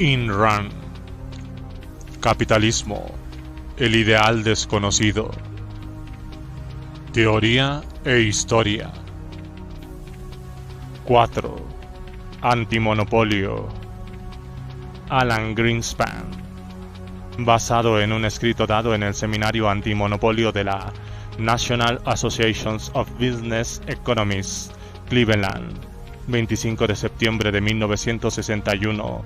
Ayn Rand. Capitalismo, el ideal desconocido. Teoría e historia. 4. Antimonopolio. Alan Greenspan. Basado en un escrito dado en el seminario antimonopolio de la National Association of Business Economists, Cleveland, 25 de septiembre de 1961,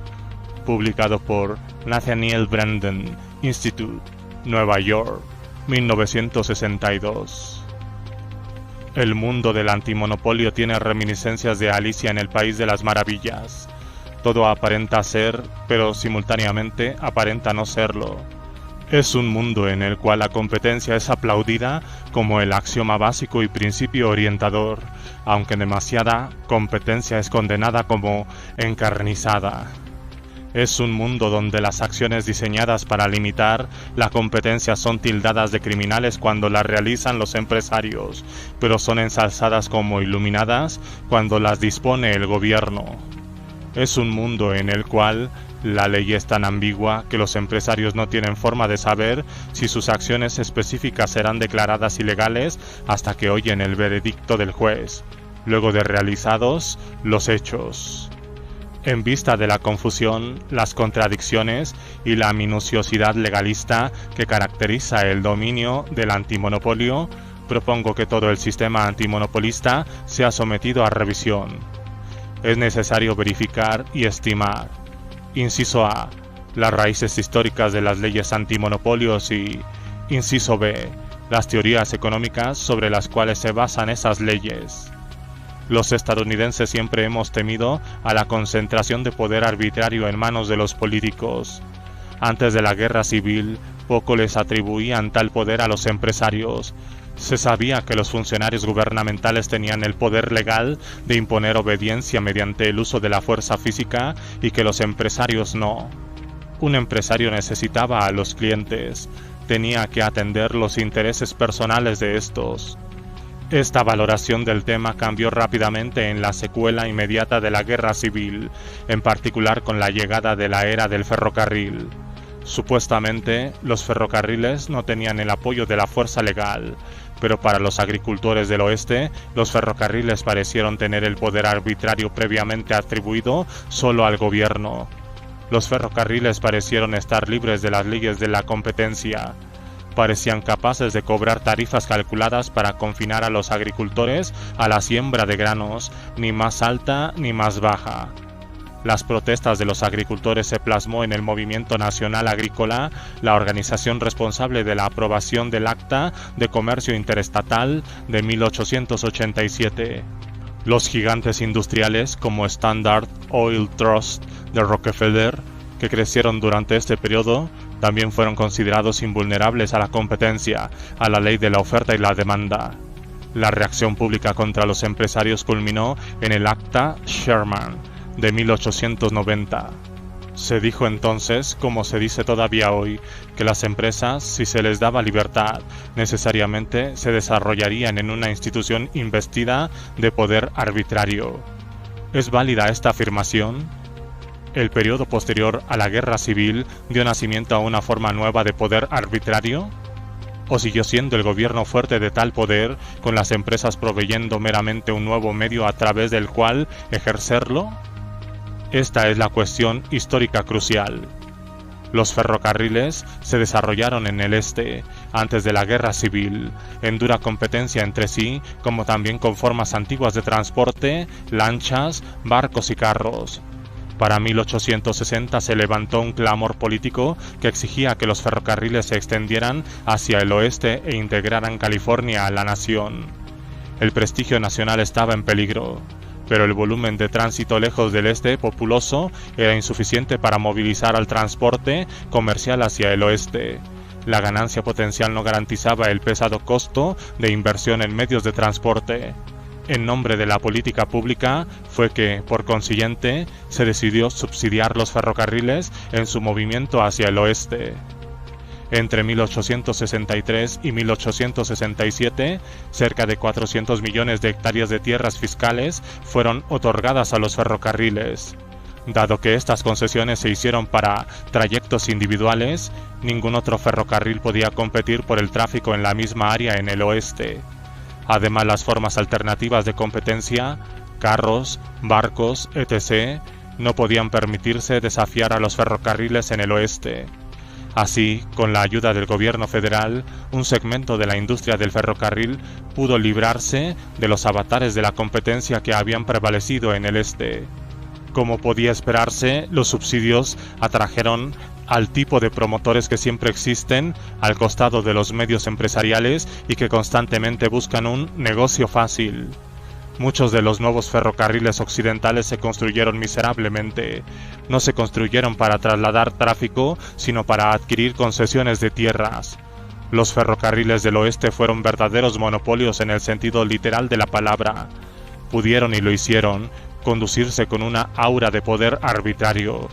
publicado por Nathaniel Branden Institute, Nueva York, 1962. El mundo del antimonopolio tiene reminiscencias de Alicia en el País de las Maravillas. Todo aparenta ser, pero simultáneamente aparenta no serlo. Es un mundo en el cual la competencia es aplaudida como el axioma básico y principio orientador, aunque demasiada competencia es condenada como encarnizada. Es un mundo donde las acciones diseñadas para limitar la competencia son tildadas de criminales cuando las realizan los empresarios, pero son ensalzadas como iluminadas cuando las dispone el gobierno. Es un mundo en el cual la ley es tan ambigua que los empresarios no tienen forma de saber si sus acciones específicas serán declaradas ilegales hasta que oyen el veredicto del juez, luego de realizados los hechos. En vista de la confusión, las contradicciones y la minuciosidad legalista que caracteriza el dominio del antimonopolio, propongo que todo el sistema antimonopolista sea sometido a revisión. Es necesario verificar y estimar. Inciso A. Las raíces históricas de las leyes antimonopolios y, inciso B. Las teorías económicas sobre las cuales se basan esas leyes. Los estadounidenses siempre hemos temido a la concentración de poder arbitrario en manos de los políticos. Antes de la guerra civil, poco les atribuían tal poder a los empresarios. Se sabía que los funcionarios gubernamentales tenían el poder legal de imponer obediencia mediante el uso de la fuerza física y que los empresarios no. Un empresario necesitaba a los clientes, tenía que atender los intereses personales de estos. Esta valoración del tema cambió rápidamente en la secuela inmediata de la Guerra Civil, en particular con la llegada de la era del ferrocarril. Supuestamente, los ferrocarriles no tenían el apoyo de la fuerza legal, pero para los agricultores del oeste, los ferrocarriles parecieron tener el poder arbitrario previamente atribuido solo al gobierno. Los ferrocarriles parecieron estar libres de las leyes de la competencia. Parecían capaces de cobrar tarifas calculadas para confinar a los agricultores a la siembra de granos, ni más alta ni más baja. Las protestas de los agricultores se plasmó en el Movimiento Nacional Agrícola, la organización responsable de la aprobación del Acta de Comercio Interestatal de 1887. Los gigantes industriales como Standard Oil Trust de Rockefeller, que crecieron durante este periodo, también fueron considerados invulnerables a la competencia, a la ley de la oferta y la demanda. La reacción pública contra los empresarios culminó en el Acta Sherman de 1890. Se dijo entonces, como se dice todavía hoy, que las empresas, si se les daba libertad, necesariamente se desarrollarían en una institución investida de poder arbitrario. ¿Es válida esta afirmación? El periodo posterior a la Guerra Civil dio nacimiento a una forma nueva de poder arbitrario, ¿o siguió siendo el gobierno fuerte de tal poder, con las empresas proveyendo meramente un nuevo medio a través del cual ejercerlo? Esta es la cuestión histórica crucial. Los ferrocarriles se desarrollaron en el este, antes de la Guerra Civil, en dura competencia entre sí, como también con formas antiguas de transporte, lanchas, barcos y carros. Para 1860 se levantó un clamor político que exigía que los ferrocarriles se extendieran hacia el oeste e integraran California a la nación. El prestigio nacional estaba en peligro, pero el volumen de tránsito lejos del este populoso era insuficiente para movilizar al transporte comercial hacia el oeste. La ganancia potencial no garantizaba el pesado costo de inversión en medios de transporte. En nombre de la política pública fue que, por consiguiente, se decidió subsidiar los ferrocarriles en su movimiento hacia el oeste. Entre 1863 y 1867, cerca de 400 millones de hectáreas de tierras fiscales fueron otorgadas a los ferrocarriles. Dado que estas concesiones se hicieron para trayectos individuales, ningún otro ferrocarril podía competir por el tráfico en la misma área en el oeste. Además, las formas alternativas de competencia, carros, barcos, etc., no podían permitirse desafiar a los ferrocarriles en el oeste. Así, con la ayuda del gobierno federal, un segmento de la industria del ferrocarril pudo librarse de los avatares de la competencia que habían prevalecido en el este. Como podía esperarse, los subsidios atrajeron al tipo de promotores que siempre existen al costado de los medios empresariales y que constantemente buscan un negocio fácil. Muchos de los nuevos ferrocarriles occidentales se construyeron miserablemente. No se construyeron para trasladar tráfico, sino para adquirir concesiones de tierras. Los ferrocarriles del oeste fueron verdaderos monopolios en el sentido literal de la palabra. Pudieron, y lo hicieron, conducirse con una aura de poder arbitrario,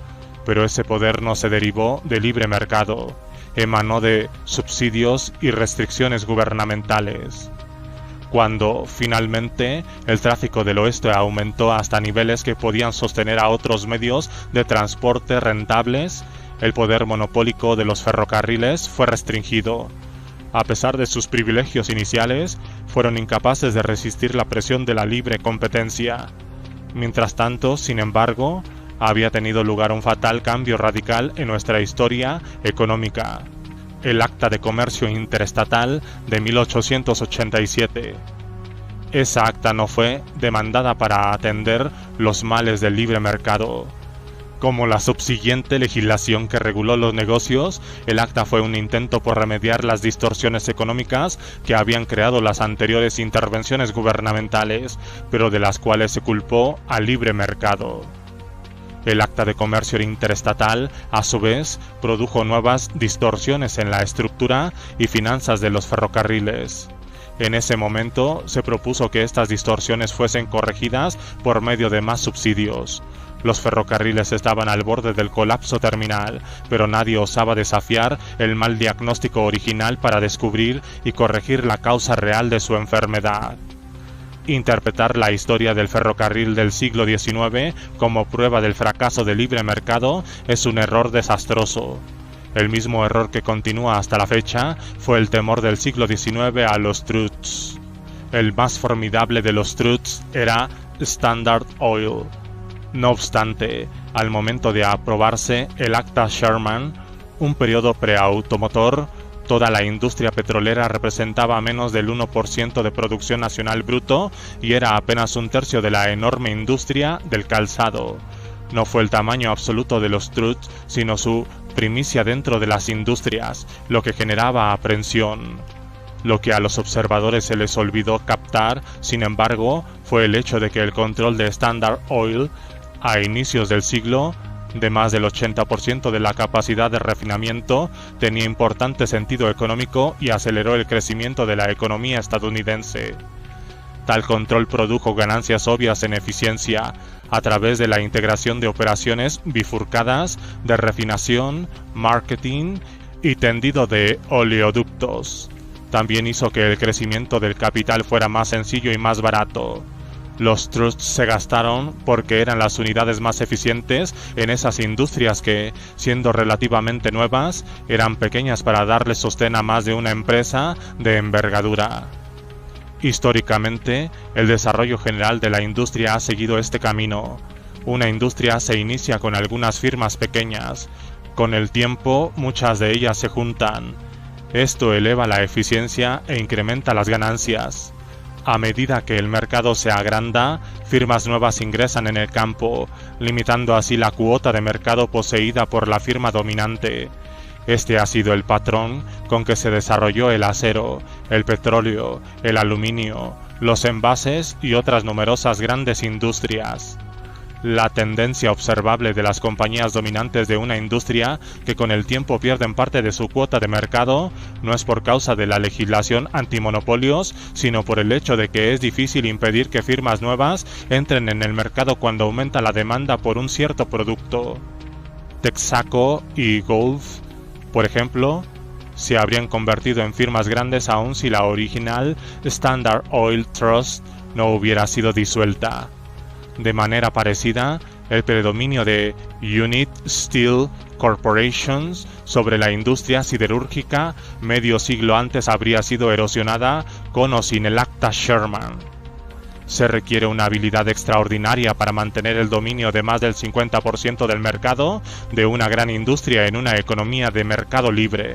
pero ese poder no se derivó del libre mercado, emanó de subsidios y restricciones gubernamentales. Cuando, finalmente, el tráfico del oeste aumentó hasta niveles que podían sostener a otros medios de transporte rentables, el poder monopólico de los ferrocarriles fue restringido. A pesar de sus privilegios iniciales, fueron incapaces de resistir la presión de la libre competencia. Mientras tanto, sin embargo, había tenido lugar un fatal cambio radical en nuestra historia económica: el Acta de Comercio Interestatal de 1887. Esa acta no fue demandada para atender los males del libre mercado. Como la subsiguiente legislación que reguló los negocios, el acta fue un intento por remediar las distorsiones económicas que habían creado las anteriores intervenciones gubernamentales, pero de las cuales se culpó al libre mercado. El Acta de Comercio Interestatal, a su vez, produjo nuevas distorsiones en la estructura y finanzas de los ferrocarriles. En ese momento, se propuso que estas distorsiones fuesen corregidas por medio de más subsidios. Los ferrocarriles estaban al borde del colapso terminal, pero nadie osaba desafiar el mal diagnóstico original para descubrir y corregir la causa real de su enfermedad. Interpretar la historia del ferrocarril del siglo XIX como prueba del fracaso del libre mercado es un error desastroso. El mismo error que continúa hasta la fecha fue el temor del siglo XIX a los truths. El más formidable de los truths era Standard Oil. No obstante, al momento de aprobarse el Acta Sherman, un periodo preautomotor, toda la industria petrolera representaba menos del 1% de producción nacional bruto y era apenas un tercio de la enorme industria del calzado. No fue el tamaño absoluto de los truths, sino su primicia dentro de las industrias, lo que generaba aprensión. Lo que a los observadores se les olvidó captar, sin embargo, fue el hecho de que el control de Standard Oil a inicios del siglo, de más del 80% de la capacidad de refinamiento, tenía importante sentido económico y aceleró el crecimiento de la economía estadounidense. Tal control produjo ganancias obvias en eficiencia a través de la integración de operaciones bifurcadas de refinación, marketing y tendido de oleoductos. También hizo que el crecimiento del capital fuera más sencillo y más barato. Los trusts se gastaron porque eran las unidades más eficientes en esas industrias que, siendo relativamente nuevas, eran pequeñas para darle sostén a más de una empresa de envergadura. Históricamente, el desarrollo general de la industria ha seguido este camino. Una industria se inicia con algunas firmas pequeñas. Con el tiempo, muchas de ellas se juntan. Esto eleva la eficiencia e incrementa las ganancias. A medida que el mercado se agranda, firmas nuevas ingresan en el campo, limitando así la cuota de mercado poseída por la firma dominante. Este ha sido el patrón con que se desarrolló el acero, el petróleo, el aluminio, los envases y otras numerosas grandes industrias. La tendencia observable de las compañías dominantes de una industria que con el tiempo pierden parte de su cuota de mercado no es por causa de la legislación antimonopolios, sino por el hecho de que es difícil impedir que firmas nuevas entren en el mercado cuando aumenta la demanda por un cierto producto. Texaco y Gulf, por ejemplo, se habrían convertido en firmas grandes aun si la original Standard Oil Trust no hubiera sido disuelta. De manera parecida, el predominio de United Steel Corporations sobre la industria siderúrgica medio siglo antes habría sido erosionada con o sin el Acta Sherman. Se requiere una habilidad extraordinaria para mantener el dominio de más del 50% del mercado de una gran industria en una economía de mercado libre.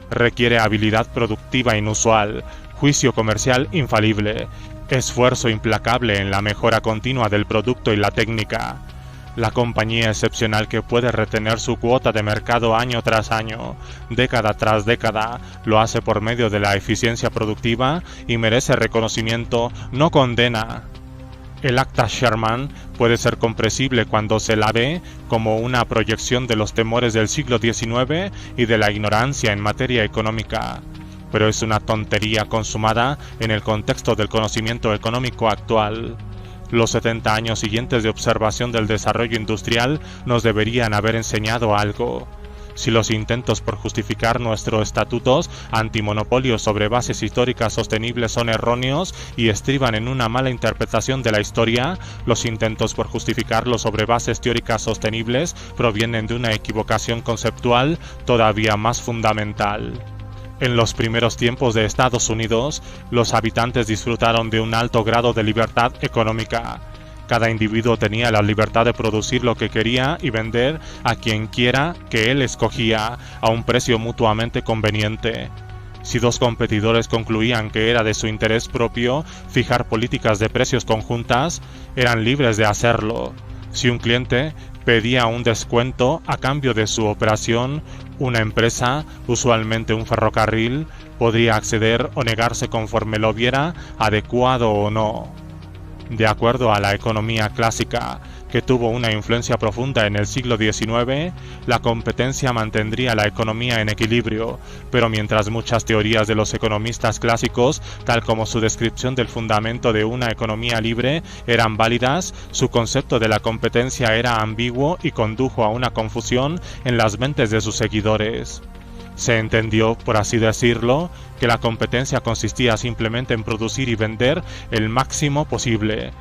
Requiere habilidad productiva inusual, juicio comercial infalible, esfuerzo implacable en la mejora continua del producto y la técnica. La compañía excepcional que puede retener su cuota de mercado año tras año, década tras década, lo hace por medio de la eficiencia productiva y merece reconocimiento, no condena. El Acta Sherman puede ser comprensible cuando se la ve como una proyección de los temores del siglo XIX y de la ignorancia en materia económica, pero es una tontería consumada en el contexto del conocimiento económico actual. Los 70 años siguientes de observación del desarrollo industrial nos deberían haber enseñado algo. Si los intentos por justificar nuestros estatutos antimonopolio sobre bases históricas sostenibles son erróneos y estriban en una mala interpretación de la historia, los intentos por justificarlos sobre bases teóricas sostenibles provienen de una equivocación conceptual todavía más fundamental. En los primeros tiempos de Estados Unidos, los habitantes disfrutaron de un alto grado de libertad económica. Cada individuo tenía la libertad de producir lo que quería y vender a quien quiera que él escogía, a un precio mutuamente conveniente. Si dos competidores concluían que era de su interés propio fijar políticas de precios conjuntas, eran libres de hacerlo. Si un cliente pedía un descuento a cambio de su operación, una empresa, usualmente un ferrocarril, podría acceder o negarse conforme lo viera adecuado o no. De acuerdo a la economía clásica, que tuvo una influencia profunda en el siglo XIX, la competencia mantendría la economía en equilibrio, pero mientras muchas teorías de los economistas clásicos, tal como su descripción del fundamento de una economía libre, eran válidas, su concepto de la competencia era ambiguo y condujo a una confusión en las mentes de sus seguidores. Se entendió, por así decirlo, que la competencia consistía simplemente en producir y vender el máximo posible,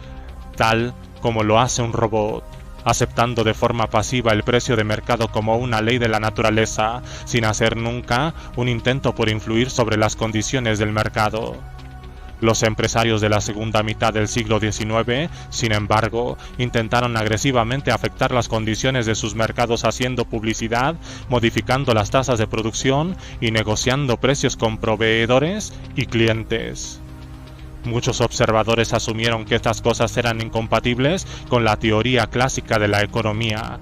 tal como lo hace un robot, aceptando de forma pasiva el precio de mercado como una ley de la naturaleza, sin hacer nunca un intento por influir sobre las condiciones del mercado. Los empresarios de la segunda mitad del siglo XIX, sin embargo, intentaron agresivamente afectar las condiciones de sus mercados haciendo publicidad, modificando las tasas de producción y negociando precios con proveedores y clientes. Muchos observadores asumieron que estas cosas eran incompatibles con la teoría clásica de la economía.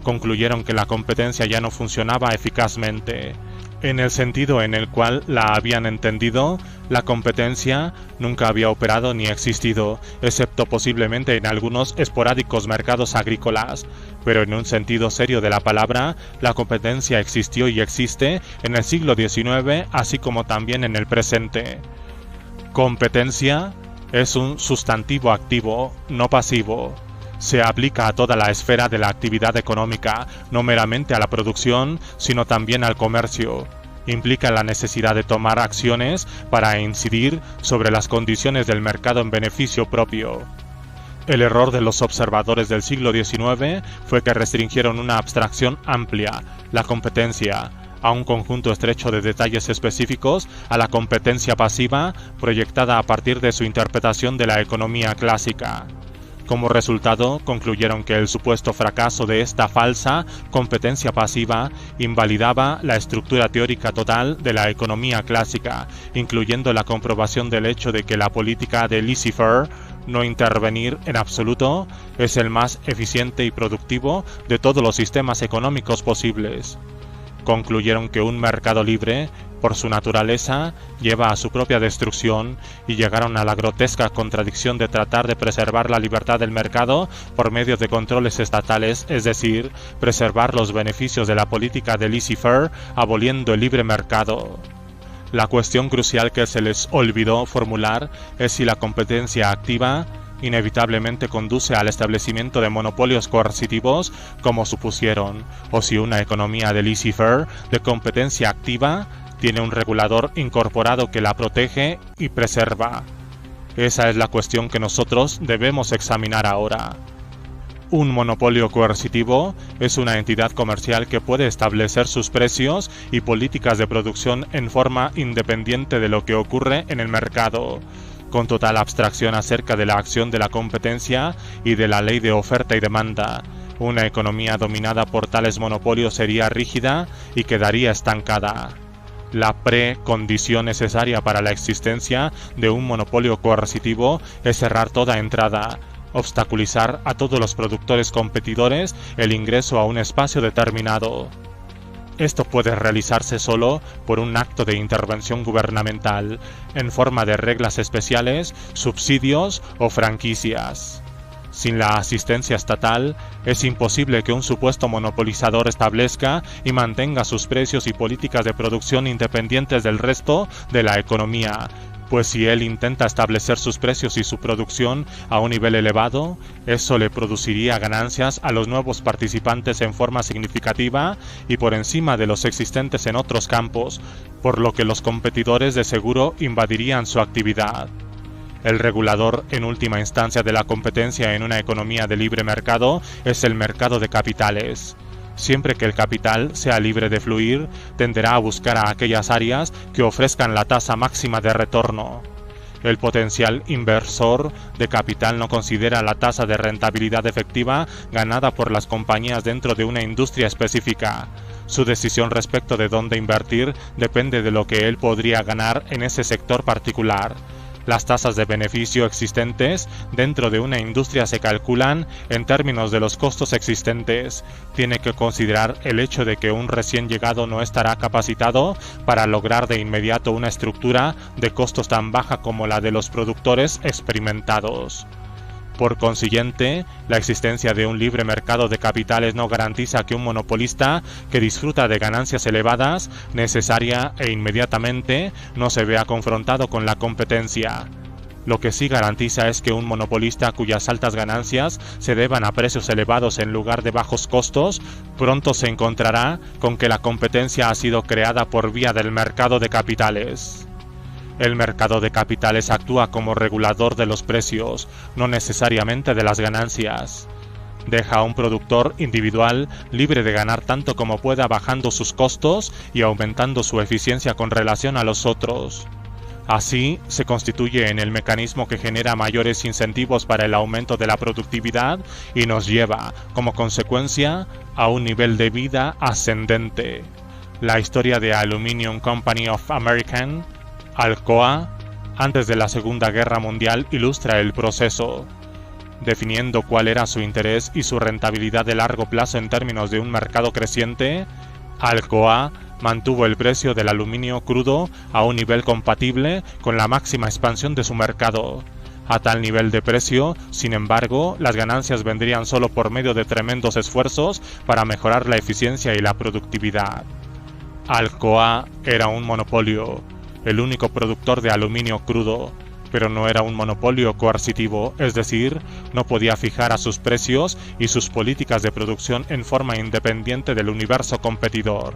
Concluyeron que la competencia ya no funcionaba eficazmente. En el sentido en el cual la habían entendido, la competencia nunca había operado ni existido, excepto posiblemente en algunos esporádicos mercados agrícolas, pero en un sentido serio de la palabra, la competencia existió y existe en el siglo XIX, así como también en el presente. Competencia es un sustantivo activo, no pasivo. Se aplica a toda la esfera de la actividad económica, no meramente a la producción, sino también al comercio. Implica la necesidad de tomar acciones para incidir sobre las condiciones del mercado en beneficio propio. El error de los observadores del siglo XIX fue que restringieron una abstracción amplia, la competencia, a un conjunto estrecho de detalles específicos, a la competencia pasiva, proyectada a partir de su interpretación de la economía clásica. Como resultado, concluyeron que el supuesto fracaso de esta falsa competencia pasiva invalidaba la estructura teórica total de la economía clásica, incluyendo la comprobación del hecho de que la política de laissez-faire, no intervenir en absoluto, es el más eficiente y productivo de todos los sistemas económicos posibles. Concluyeron que un mercado libre, por su naturaleza, lleva a su propia destrucción y llegaron a la grotesca contradicción de tratar de preservar la libertad del mercado por medio de controles estatales, es decir, preservar los beneficios de la política de laissez-faire aboliendo el libre mercado. La cuestión crucial que se les olvidó formular es si la competencia activa inevitablemente conduce al establecimiento de monopolios coercitivos como supusieron, o si una economía de laissez-faire, de competencia activa, tiene un regulador incorporado que la protege y preserva. Esa es la cuestión que nosotros debemos examinar ahora. Un monopolio coercitivo es una entidad comercial que puede establecer sus precios y políticas de producción en forma independiente de lo que ocurre en el mercado, con total abstracción acerca de la acción de la competencia y de la ley de oferta y demanda. Una economía dominada por tales monopolios sería rígida y quedaría estancada. La precondición necesaria para la existencia de un monopolio coercitivo es cerrar toda entrada, obstaculizar a todos los productores competidores el ingreso a un espacio determinado. Esto puede realizarse solo por un acto de intervención gubernamental, en forma de reglas especiales, subsidios o franquicias. Sin la asistencia estatal, es imposible que un supuesto monopolizador establezca y mantenga sus precios y políticas de producción independientes del resto de la economía, pues si él intenta establecer sus precios y su producción a un nivel elevado, eso le produciría ganancias a los nuevos participantes en forma significativa y por encima de los existentes en otros campos, por lo que los competidores de seguro invadirían su actividad. El regulador en última instancia de la competencia en una economía de libre mercado es el mercado de capitales. Siempre que el capital sea libre de fluir, tenderá a buscar a aquellas áreas que ofrezcan la tasa máxima de retorno. El potencial inversor de capital no considera la tasa de rentabilidad efectiva ganada por las compañías dentro de una industria específica. Su decisión respecto de dónde invertir depende de lo que él podría ganar en ese sector particular. Las tasas de beneficio existentes dentro de una industria se calculan en términos de los costos existentes. Tiene que considerar el hecho de que un recién llegado no estará capacitado para lograr de inmediato una estructura de costos tan baja como la de los productores experimentados. Por consiguiente, la existencia de un libre mercado de capitales no garantiza que un monopolista que disfruta de ganancias elevadas, necesaria e inmediatamente, no se vea confrontado con la competencia. Lo que sí garantiza es que un monopolista cuyas altas ganancias se deban a precios elevados en lugar de bajos costos, pronto se encontrará con que la competencia ha sido creada por vía del mercado de capitales. El mercado de capitales actúa como regulador de los precios, no necesariamente de las ganancias. Deja a un productor individual libre de ganar tanto como pueda bajando sus costos y aumentando su eficiencia con relación a los otros. Así, se constituye en el mecanismo que genera mayores incentivos para el aumento de la productividad y nos lleva, como consecuencia, a un nivel de vida ascendente. La historia de Aluminium Company of America, Alcoa, antes de la Segunda Guerra Mundial ilustra el proceso, definiendo cuál era su interés y su rentabilidad de largo plazo en términos de un mercado creciente. Alcoa mantuvo el precio del aluminio crudo a un nivel compatible con la máxima expansión de su mercado. A tal nivel de precio, sin embargo, las ganancias vendrían solo por medio de tremendos esfuerzos para mejorar la eficiencia y la productividad. Alcoa era un monopolio, el único productor de aluminio crudo, pero no era un monopolio coercitivo, es decir, no podía fijar a sus precios y sus políticas de producción en forma independiente del universo competidor.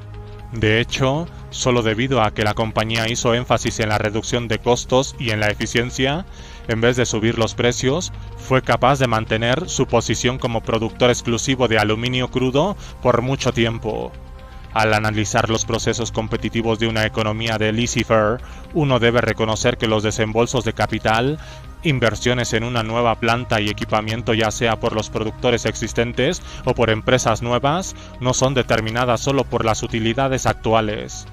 De hecho, solo debido a que la compañía hizo énfasis en la reducción de costos y en la eficiencia, en vez de subir los precios, fue capaz de mantener su posición como productor exclusivo de aluminio crudo por mucho tiempo. Al analizar los procesos competitivos de una economía de laissez-faire, uno debe reconocer que los desembolsos de capital, inversiones en una nueva planta y equipamiento, ya sea por los productores existentes o por empresas nuevas, no son determinadas solo por las utilidades actuales.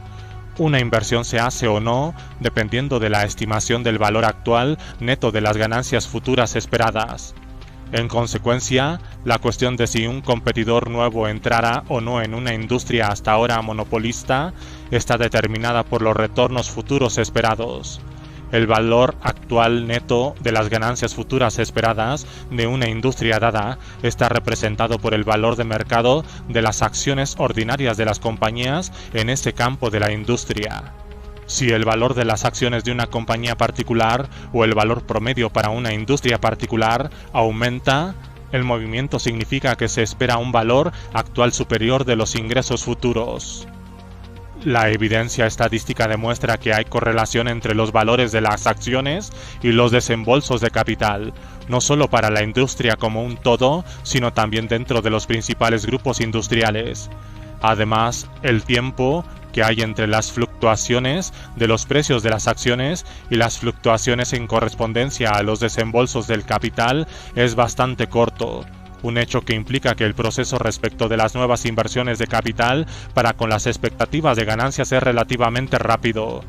Una inversión se hace o no dependiendo de la estimación del valor actual neto de las ganancias futuras esperadas. En consecuencia, la cuestión de si un competidor nuevo entrara o no en una industria hasta ahora monopolista está determinada por los retornos futuros esperados. El valor actual neto de las ganancias futuras esperadas de una industria dada está representado por el valor de mercado de las acciones ordinarias de las compañías en ese campo de la industria. Si el valor de las acciones de una compañía particular o el valor promedio para una industria particular aumenta, el movimiento significa que se espera un valor actual superior de los ingresos futuros. La evidencia estadística demuestra que hay correlación entre los valores de las acciones y los desembolsos de capital, no solo para la industria como un todo, sino también dentro de los principales grupos industriales. Además, el tiempo que hay entre las fluctuaciones de los precios de las acciones y las fluctuaciones en correspondencia a los desembolsos del capital es bastante corto. Un hecho que implica que el proceso respecto de las nuevas inversiones de capital para con las expectativas de ganancias es relativamente rápido.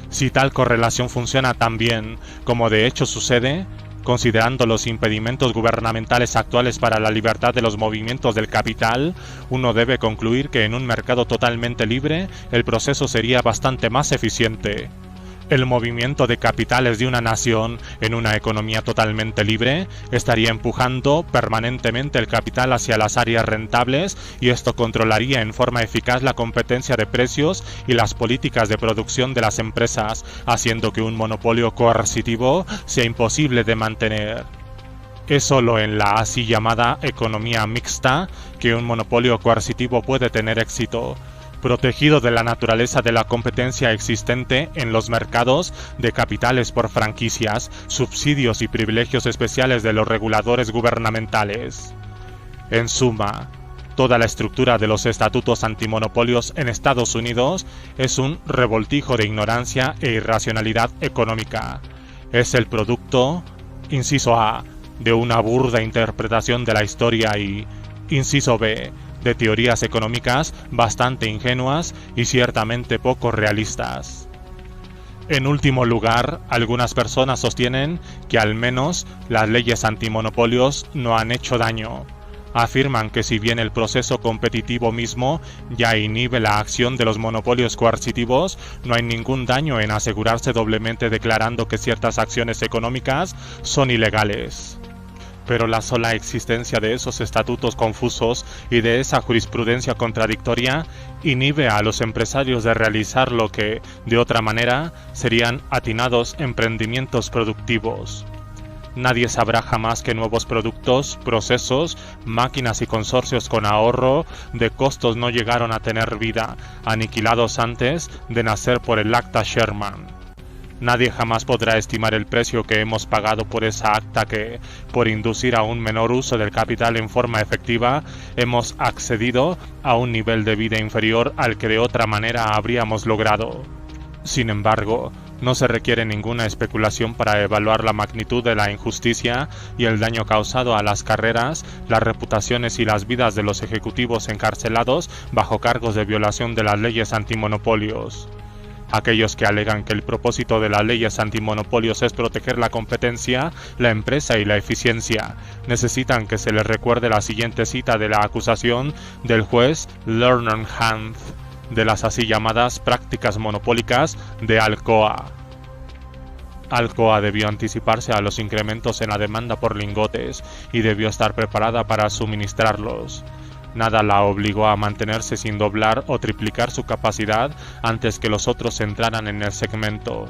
Si tal correlación funciona tan bien como de hecho sucede, considerando los impedimentos gubernamentales actuales para la libertad de los movimientos del capital, uno debe concluir que en un mercado totalmente libre el proceso sería bastante más eficiente. El movimiento de capitales de una nación en una economía totalmente libre estaría empujando permanentemente el capital hacia las áreas rentables y esto controlaría en forma eficaz la competencia de precios y las políticas de producción de las empresas, haciendo que un monopolio coercitivo sea imposible de mantener. Es solo en la así llamada economía mixta que un monopolio coercitivo puede tener éxito, protegido de la naturaleza de la competencia existente en los mercados de capitales por franquicias, subsidios y privilegios especiales de los reguladores gubernamentales. En suma, toda la estructura de los estatutos antimonopolios en Estados Unidos es un revoltijo de ignorancia e irracionalidad económica. Es el producto, inciso A, de una burda interpretación de la historia y, inciso B, de teorías económicas bastante ingenuas y ciertamente poco realistas. En último lugar, algunas personas sostienen que al menos las leyes antimonopolios no han hecho daño. Afirman que si bien el proceso competitivo mismo ya inhibe la acción de los monopolios coercitivos, no hay ningún daño en asegurarse doblemente declarando que ciertas acciones económicas son ilegales. Pero la sola existencia de esos estatutos confusos y de esa jurisprudencia contradictoria inhibe a los empresarios de realizar lo que, de otra manera, serían atinados emprendimientos productivos. Nadie sabrá jamás que nuevos productos, procesos, máquinas y consorcios con ahorro de costos no llegaron a tener vida, aniquilados antes de nacer por el Acta Sherman. Nadie jamás podrá estimar el precio que hemos pagado por esa acta que, por inducir a un menor uso del capital en forma efectiva, hemos accedido a un nivel de vida inferior al que de otra manera habríamos logrado. Sin embargo, no se requiere ninguna especulación para evaluar la magnitud de la injusticia y el daño causado a las carreras, las reputaciones y las vidas de los ejecutivos encarcelados bajo cargos de violación de las leyes antimonopolios. Aquellos que alegan que el propósito de las leyes antimonopolios es proteger la competencia, la empresa y la eficiencia, necesitan que se les recuerde la siguiente cita de la acusación del juez Lerner Hunt de las así llamadas prácticas monopólicas de Alcoa. Alcoa debió anticiparse a los incrementos en la demanda por lingotes y debió estar preparada para suministrarlos. Nada la obligó a mantenerse sin doblar o triplicar su capacidad antes que los otros entraran en el segmento.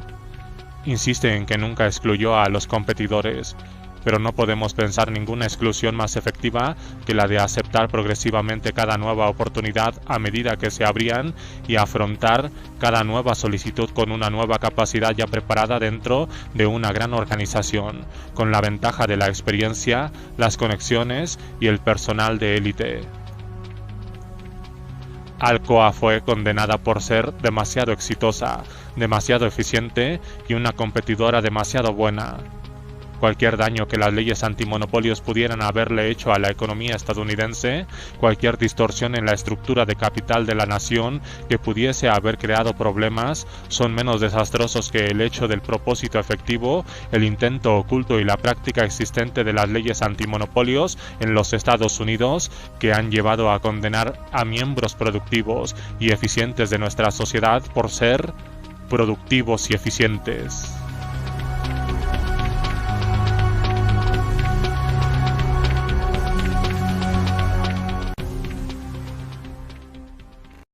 Insiste en que nunca excluyó a los competidores, pero no podemos pensar ninguna exclusión más efectiva que la de aceptar progresivamente cada nueva oportunidad a medida que se abrían y afrontar cada nueva solicitud con una nueva capacidad ya preparada dentro de una gran organización, con la ventaja de la experiencia, las conexiones y el personal de élite. Alcoa fue condenada por ser demasiado exitosa, demasiado eficiente y una competidora demasiado buena. Cualquier daño que las leyes antimonopolios pudieran haberle hecho a la economía estadounidense, cualquier distorsión en la estructura de capital de la nación que pudiese haber creado problemas, son menos desastrosos que el hecho del propósito efectivo, el intento oculto y la práctica existente de las leyes antimonopolios en los Estados Unidos, que han llevado a condenar a miembros productivos y eficientes de nuestra sociedad por ser productivos y eficientes.